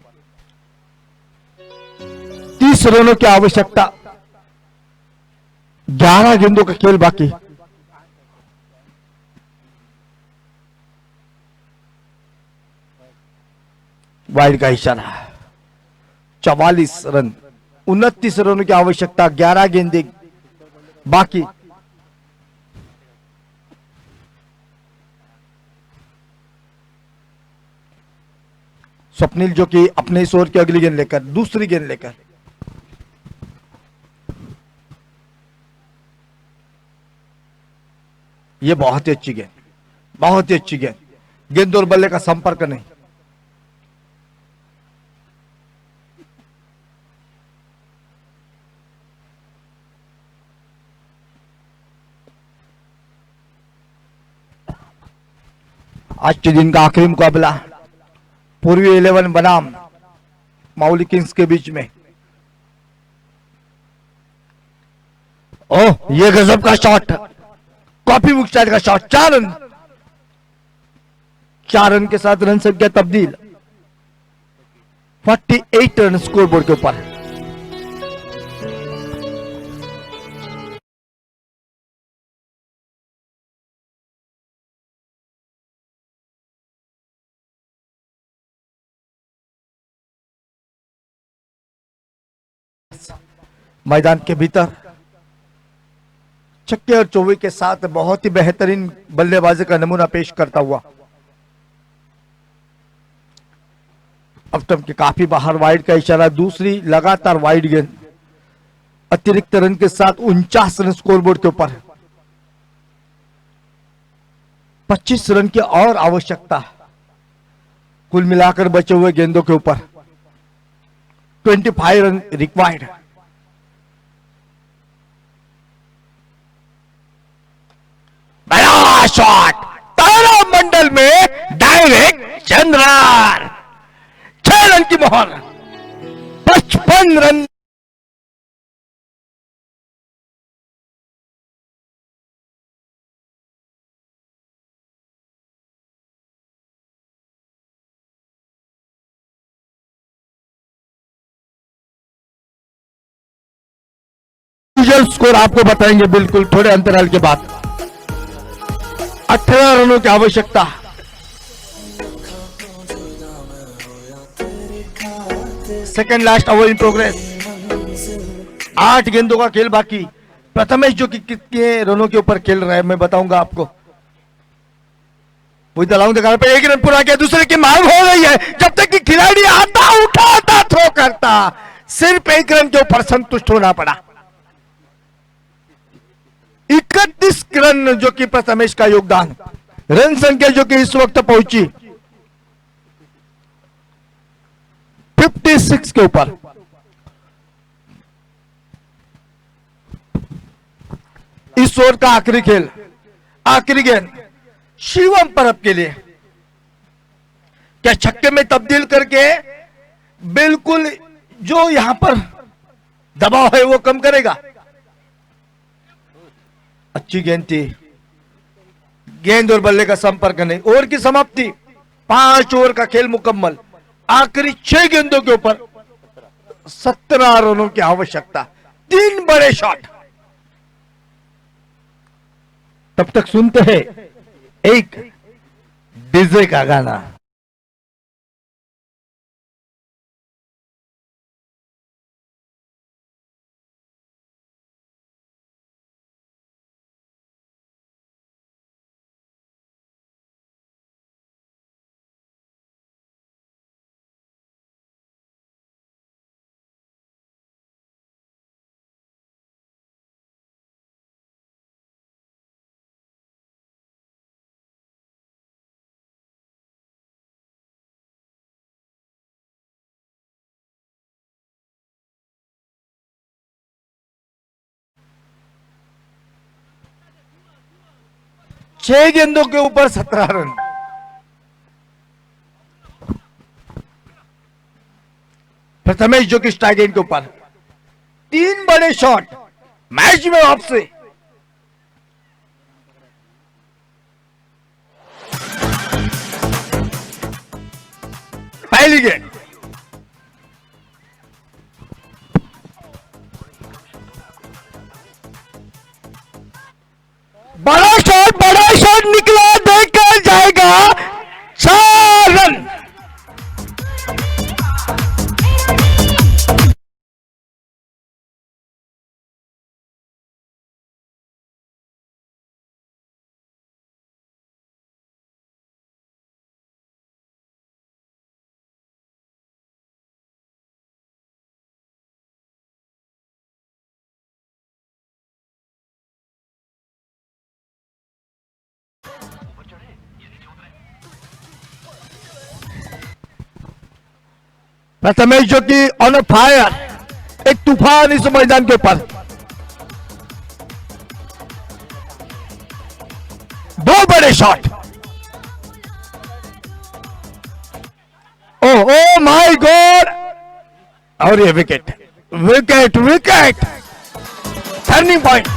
30 रनों की आवश्यकता, 11 गेंदों का खेल बाकी। वाइड का इशारा, 44 रन, 29 रनों की आवश्यकता, 11 गेंदें बाकी। स्वप्निल जो कि अपने इस ओवर की अगली गेंद लेकर, दूसरी गेंद लेकर, यह बहुत ही अच्छी गेंद, बहुत ही अच्छी गेंद, गेंद और बल्ले का संपर्क नहीं। आज के दिन का आखिरी मुकाबला पूर्वी 11 बनाम माउली किंग्स के बीच में। ओह, ये गजब का शॉट, कॉपी बुक स्टाइल का शॉट। 4 रन, 4 रन के साथ रन संख्या तब्दील, 48 रन स्कोरबोर्ड के ऊपर। मैदान के भीतर छक्के और चौके के साथ बहुत ही बेहतरीन बल्लेबाजी का नमूना पेश करता हुआ अपटम के काफी बाहर, वाइड का इशारा, दूसरी लगातार वाइड गेंद, अतिरिक्त रन के साथ 49 रन स्कोरबोर्ड के ऊपर, 25 रन की और आवश्यकता कुल मिलाकर बचे हुए गेंदों के ऊपर, 25 रन रिक्वायर्ड। बड़ा शॉट, तारा मंडल में डायरेक्ट चंद्रन, 6 रन की मोहर, 55 रन। स्कोर आपको बताएंगे बिल्कुल थोड़े अंतराल के बाद। 18 रनों की आवश्यकता। Second last over in progress, 8 गेंदों का खेल बाकी, प्रथमेश जो कि कितने रनों के ऊपर खेल रहा है मैं बताऊंगा आपको। वही दलाऊं दगार पे 1 रन पूरा किया, दूसरे की मांग हो रही है, जब तक कि खिलाड़ी आता उठाता थ्रो करता, सिर्फ 1 रन के ऊपर संतुष्ट होना पड़ा। 31 रन जो कि प्रथमेश का योगदान, रन संख्या जो कि इस वक्त पहुंची 56 के ऊपर। इस ओवर का आखिरी खेल, आखिरी गेंद शिवम परब के लिए, क्या छक्के में तब्दील करके बिल्कुल जो यहां पर दबाव है वो कम करेगा। अच्छी गेंद थी, गेंद और बल्ले का संपर्क नहीं। ओवर की समाप्ति, 5 ओवर का खेल मुकम्मल, आखिरी 6 गेंदों के ऊपर 17 रनों की आवश्यकता, 3 बड़े शॉट। तब तक सुनते हैं एक डीजे का गाना। छह गेंदों के ऊपर 17 रन। प्रथमेश जो कि स्ट्राइक गेंद के ऊपर 3 बड़े शॉट, मैच में वापसी। पहली गेंद, बड़ा शॉट निकला, देखकर जाएगा 4 रन। प्रथमेश जो कि ऑन फायर, एक तूफान इस मैदान के ऊपर, 2 बड़े शॉट। ओ माय गॉड, और ये wicket wicket wicket, turning point.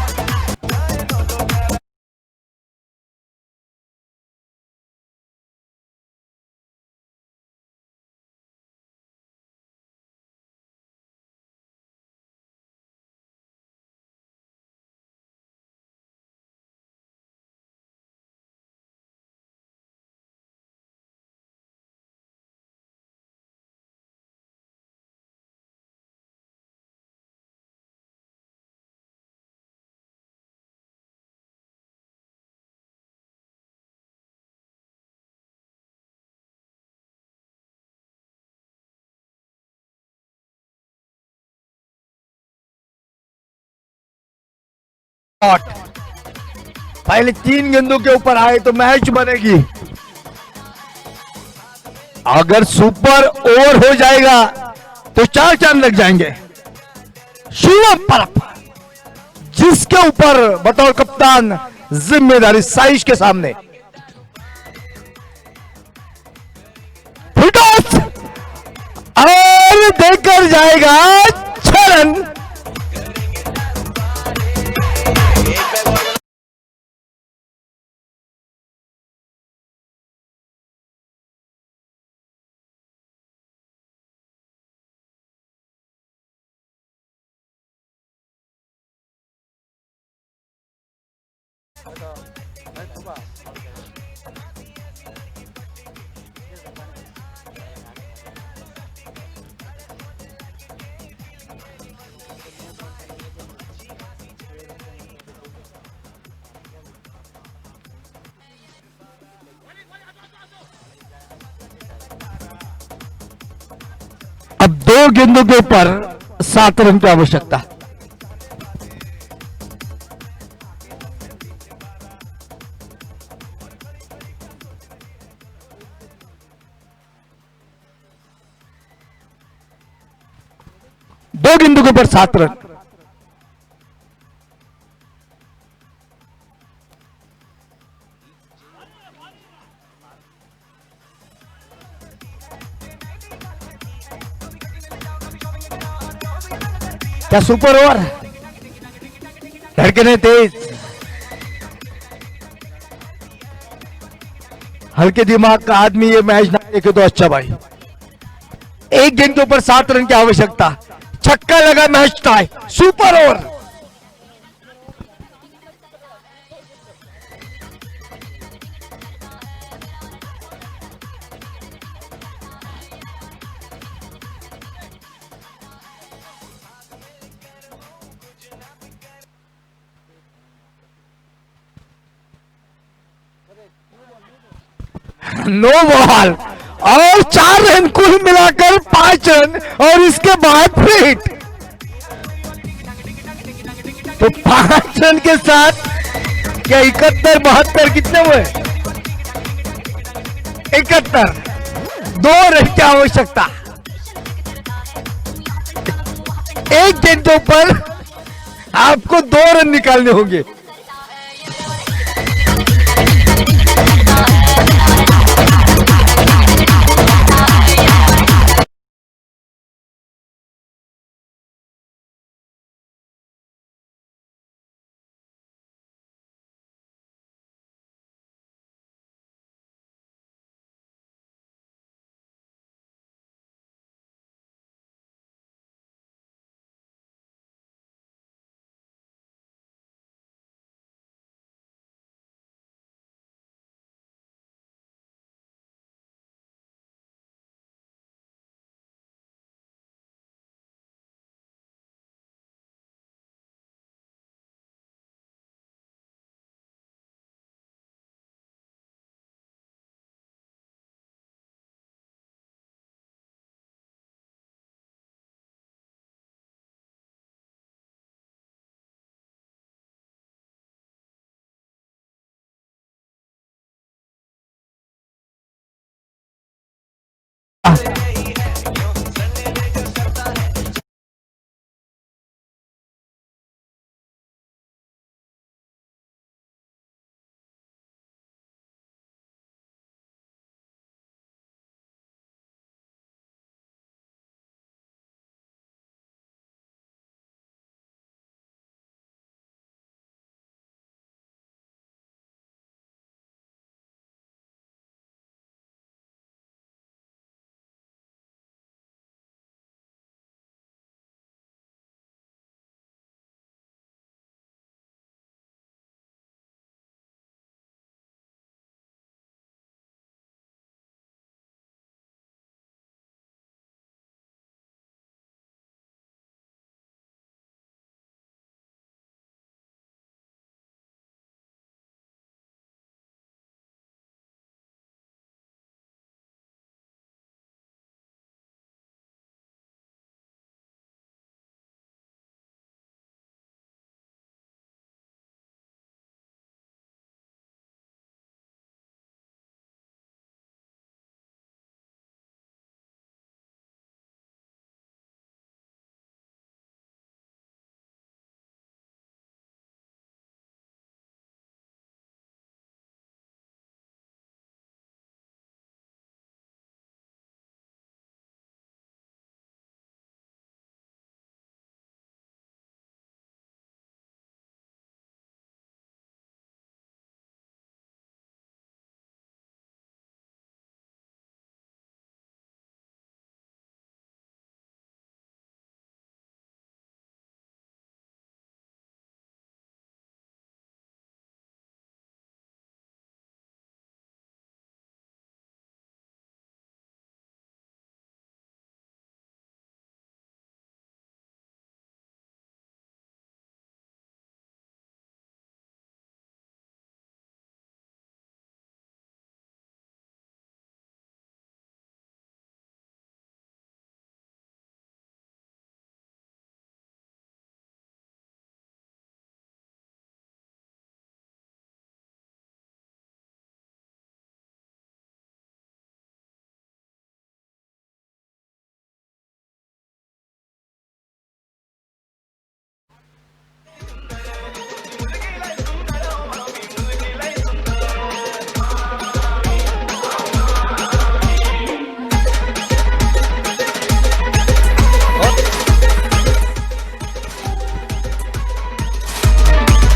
पहले 3 गेंदों के ऊपर आए तो मैच बनेगी। अगर सुपर ओवर हो जाएगा तो 4 चांद लग जाएंगे। शिवम परब जिसके ऊपर बतौर कप्तान जिम्मेदारी साइश के सामने, फुटॉस और देकर जाएगा 6 रन। अब 2 गेंदों के ऊपर 7 रन की आवश्यकता। दो गेंदों के ऊपर 7 रन। क्या सुपर ओवर, धड़कने तेज, हल्के दिमाग का आदमी ये मैच ना देखे तो अच्छा भाई। एक गेंद के ऊपर 7 रन की आवश्यकता, छक्का लगा, match tie, super over. No ball और 4 रन, कुल मिलाकर 5 रन और इसके बाद फिट। तो 5 रन के साथ क्या 71 72 कितने हुए? 71। 2 रन की आवश्यकता, एक गेंद के ऊपर आपको 2 रन निकालने होंगे।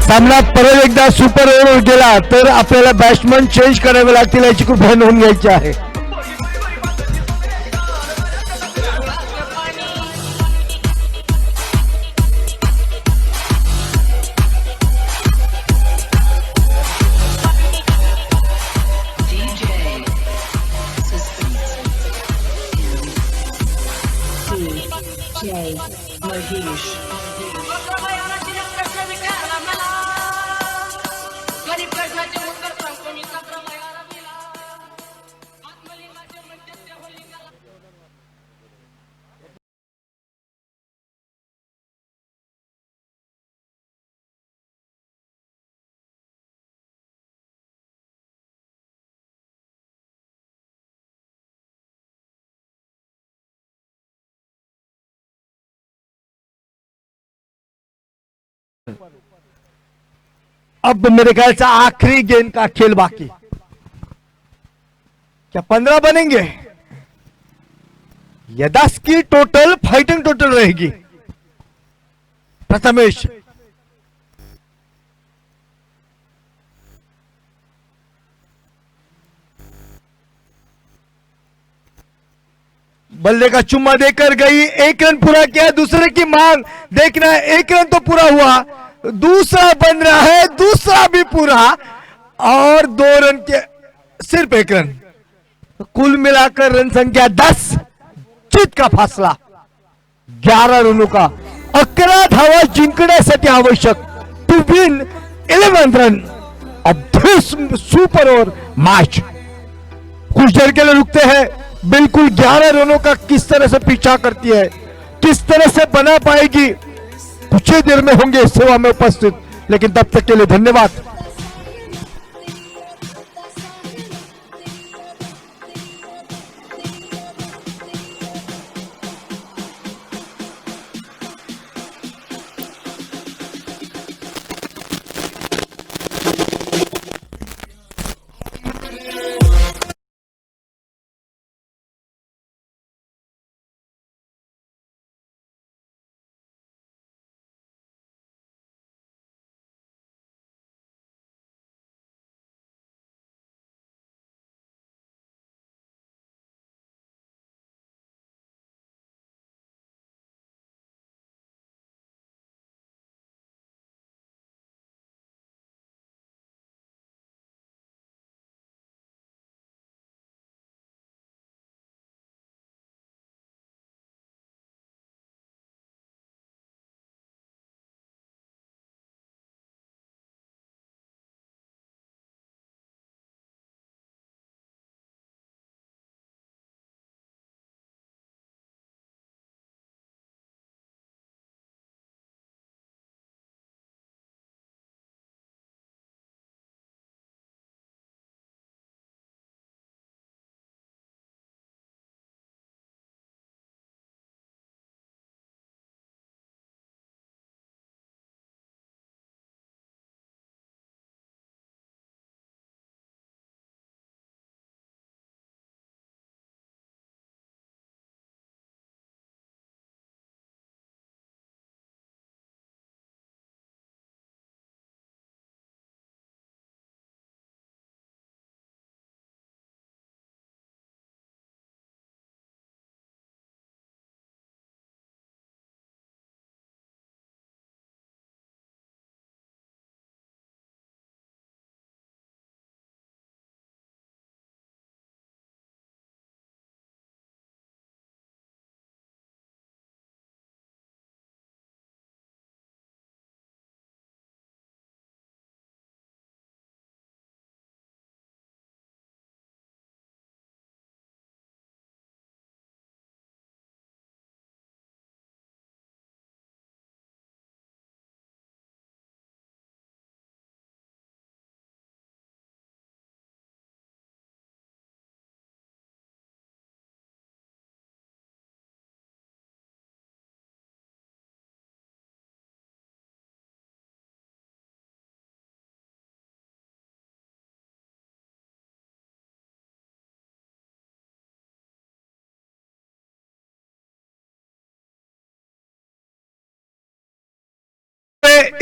सामना परत एकदा सुपर ओव्हर गेला तर आपल्याला बॅट्समन चेंज करावे लागतील याची कृपया नोंद घ्यायची आहे. अब मेरे ख्याल से आखिरी गेंद का खेल बाकी. क्या 15 बनेंगे? ये 10 की टोटल फाइटिंग टोटल रहेगी. प्रथमेश बल्ले का चुम्मा देकर गई, 1 रन पूरा किया. दूसरे की मांग देखना है, 1 रन तो पूरा हुआ, दूसरा बन रहा है, दूसरा भी पूरा और 2 रन के सिर्फ 1 रन. कुल मिलाकर रन संख्या 10. जीत का फासला 11 रनों का. 11 धावा जिंकण्यासाठी आवश्यक to win 11 run of this super over match. कुछ देर के लिए रुकते हैं. बिल्कुल 11 रनों का किस तरह से पीछा करती है, किस तरह से बना पाएगी, कुछ ही देर में होंगे सेवा में उपस्थित. लेकिन तब तक के लिए धन्यवाद.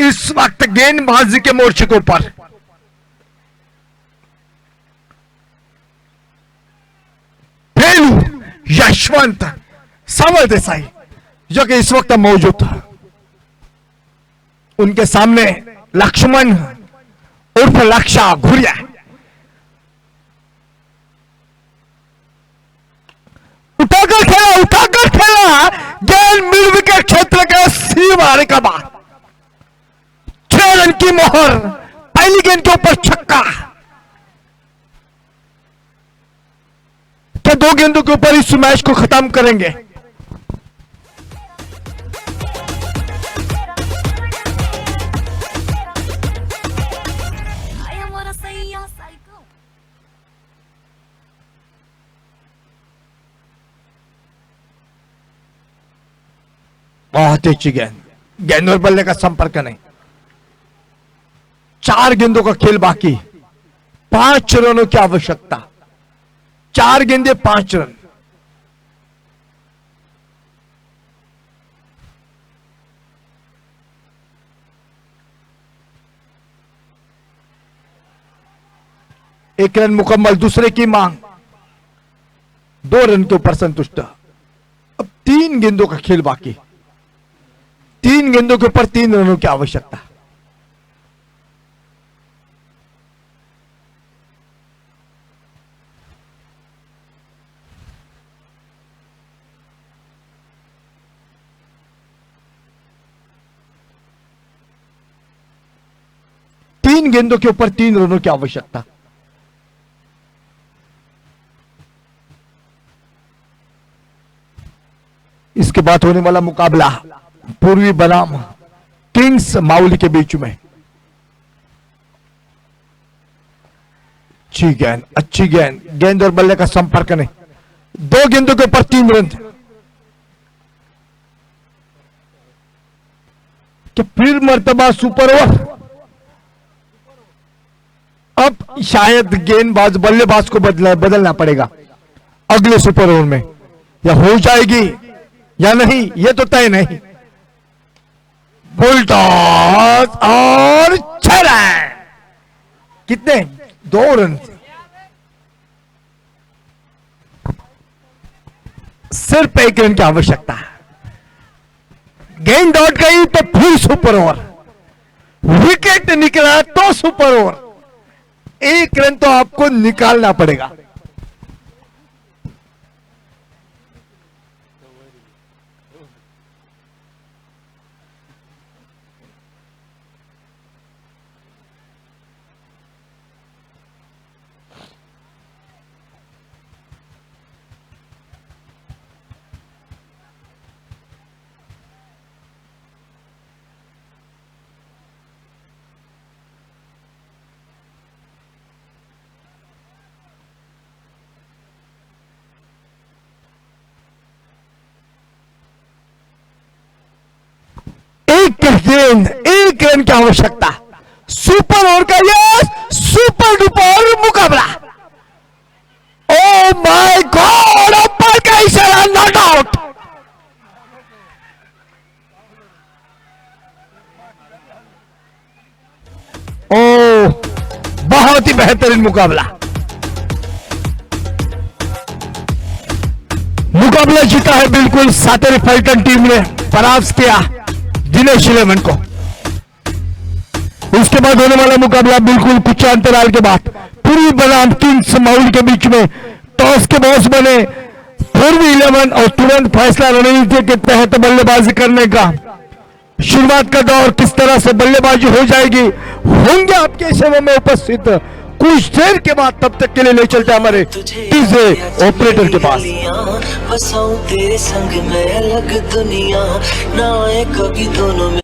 इस वक्त गेंदबाजी के मोर्चे के ऊपर फेलू यशवंत सावल देसाई जो कि इस वक्त मौजूद था। उनके सामने लक्ष्मण उर्फ लक्षा घुरिया, उठाकर खेला गेंद मिड विकेट क्षेत्र के सीमारे का बाद 6 रन की मोहर, पहली गेंद के ऊपर छक्का। तो 2 गेंदों के ऊपर इस मैच को खत्म करेंगे। बहुत अच्छी गेंद और बल्ले का संपर्क नहीं। 4 गेंदों का खेल बाकी, 5 रनों की आवश्यकता। 4 गेंदे 5 रन। एक रन मुकम्मल, दूसरे की मांग, 2 रन के ऊपर संतुष्ट। अब 3 गेंदों का खेल बाकी, 3 गेंदों के ऊपर 3 रनों की आवश्यकता। तीन गेंदों के ऊपर 3 रनों की आवश्यकता। इसके बाद होने वाला मुकाबला पूर्वी बनाम किंग्स माउली के बीच में। अच्छी गेंद और बल्ले का संपर्क नहीं। 2 गेंदों के ऊपर 3 रन। कि फिर मर्तबा सुपर ओवर। अब शायद गेंदबाज बल्लेबाज को बदलना पड़ेगा अगले सुपर ओवर में, या हो जाएगी या नहीं ये तो तय नहीं। बुलटॉस और 6 रन। कितने? 2 रन। सिर्फ 1 रन की आवश्यकता है। गेंद लौट गई तो फिर सुपर ओवर, विकेट निकला तो सुपर ओवर। 1 रन तो आपको निकालना पड़ेगा। एक रन की आवश्यकता। सुपर ओवर का यस, सुपर डुपर मुकाबला। ओ माय गॉड, ऊपर का इशारा, नॉट आउट। ओ बहुत ही बेहतरीन मुकाबला। मुकाबला जीता है बिल्कुल सातेरी फल्टन टीम ने, परास्त किया दिनेश 11 को। उसके बाद होने वाला मुकाबला बिल्कुल कुछ अंतराल के बाद पूर्वी बनाम किंग्स माउली के बीच में। टॉस के बॉस बने पूर्वी 11 और तुरंत फैसला रणनीति के तहत बल्लेबाजी करने का। शुरुआत का दौर किस तरह से बल्लेबाजी हो जाएगी, होंगे आपके सेवा में उपस्थित कुछ देर के बाद। तब तक के लिए ले चलते हमारे तीसरे ऑपरेटर के पास। बसाऊं तेरे संग में अलग दुनिया, ना आए कभी दोनों में